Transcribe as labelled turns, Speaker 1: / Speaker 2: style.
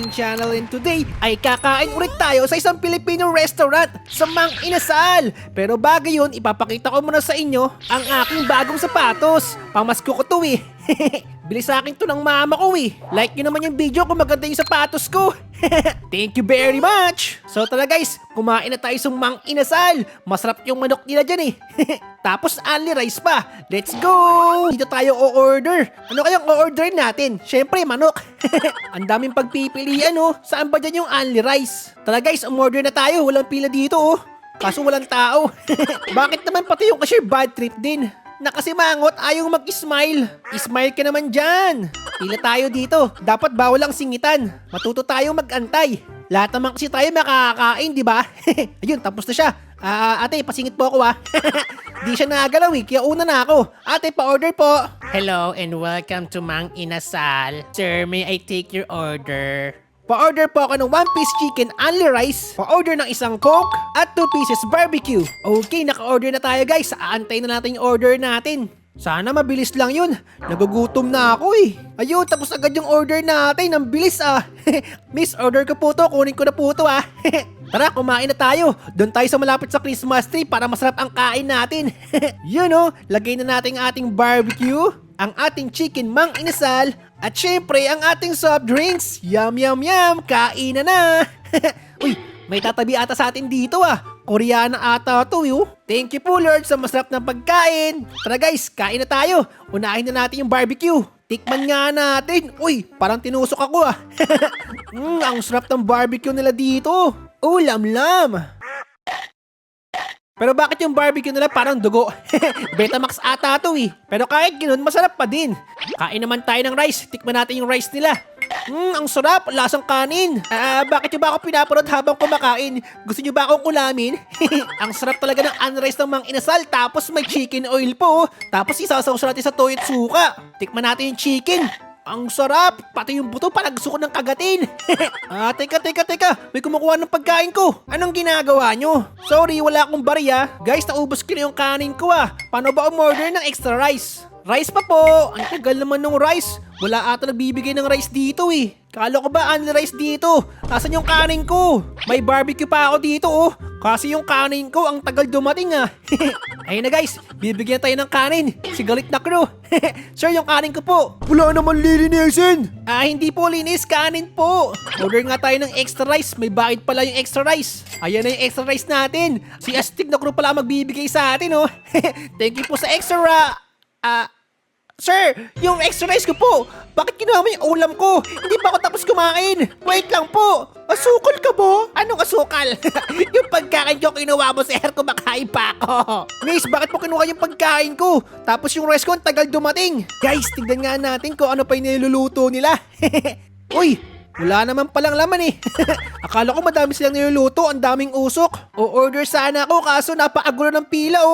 Speaker 1: channel, and today ay kakain ulit tayo sa isang Filipino restaurant sa Mang Inasal. Pero bago yun, ipapakita ko muna sa inyo ang aking bagong sapatos. Pamasko ko to eh. Bili sa akin to ng mama ko eh. Like nyo naman yung video kung maganda yung sapatos ko. Thank you very much. So tara guys, kumain na tayo sa Mang Inasal. Masarap yung manok nila dyan eh. Tapos only rice pa. Let's go! Dito tayo o-order. Ano kayang o-orderin natin? Syempre manok. Ang daming pagpipilian oh. Saan ba dyan yung only rice? Tara guys, umorder na tayo. Walang pila dito oh. Kaso walang tao. Bakit naman pati yung cashier bad trip din? Nakasimangot, ayaw mag-smile. Smile ka naman dyan. Pila tayo dito. Dapat bawal ang singitan. Matuto tayo mag-antay. Lahat naman kasi tayo makakakain, di ba? Ayun, tapos na siya. Ate, pasingit po ako Di siya nagalaw eh, kaya una na ako. Ate, pa-order po. Hello and welcome to Mang Inasal. Sir, may I take your order? Pa-order po ako ng 1-piece chicken only rice, pa-order ng isang coke, at 2 pieces barbecue. Okay, naka-order na tayo guys. Aantay na natin yung order natin. Sana mabilis lang yun. Nagugutom na ako eh. Ayun, tapos agad yung order natin. Ang bilis Miss, order ko po to. Kunin ko na po to Tara, kumain na tayo. Doon tayo sa malapit sa Christmas tree para masarap ang kain natin. Yun oh, lagay na natin ang ating barbecue, ang ating chicken Mang Inasal, at syempre ang ating soft drinks. Yum, yum, yum. Kain na. Uy, may tatabi ata sa atin dito Koreana ata to Thank you po Lord sa masarap na pagkain. Tara guys, kain na tayo. Unahin na natin yung barbecue. Tikman nga natin. Uy, parang tinusok ako ang sarap ng barbecue nila dito. Lam-lam. Pero bakit yung barbecue nila parang dugo? Betamax ata to Pero kahit ganoon, masarap pa din. Kain naman tayo ng rice. Tikman natin yung rice nila. Ang sarap. Lasang kanin. Bakit nyo ba ako pinapanood habang kumakain? Gusto nyo ba akong ulamin? Ang sarap talaga ng unrice ng Mang Inasal. Tapos may chicken oil po. Tapos isasaw natin sa toyo at suka. Tikman natin yung chicken. Ang sarap! Pati yung buto parang gusto ko ng kagatin. Teka. May kumukuha ng pagkain ko. Anong ginagawa nyo? Sorry, wala akong barya. Guys, naubos ko na yung kanin ko Paano ba umorder ng extra rice? Rice pa po! Ang tagal naman ng rice. Wala ata nagbibigay ng rice dito Kala ko ba only rice dito? Asan yung kanin ko? May barbecue pa ako dito Kasi yung kanin ko ang tagal dumating Ayun na guys, bibigyan tayo ng kanin. Si galit na crew. Sir, yung kanin ko po. Wala naman lilinisin. Hindi po linis, kanin po. Order nga tayo ng extra rice. May bayad pala yung extra rice. Ayan na yung extra rice natin. Si Astig na crew pala magbibigay sa atin Thank you po sa extra. Sir, yung extra rice ko po. Bakit kinuha mo yung ulam ko? Hindi pa ako tapos kumain. Wait lang po. Asukal ka ba? Anong asukal? Yung pagkain ko kinuha mo, sir, kumakain pa ako. Miss, bakit mo kinuha yung pagkain ko? Tapos yung rice ko ang tagal dumating. Guys, tignan nga natin kung ano pa yung niluluto nila. Uy, wala naman palang laman Akala ko madami silang niluluto, ang daming usok. O-order sana ako kaso napaagulo ng pila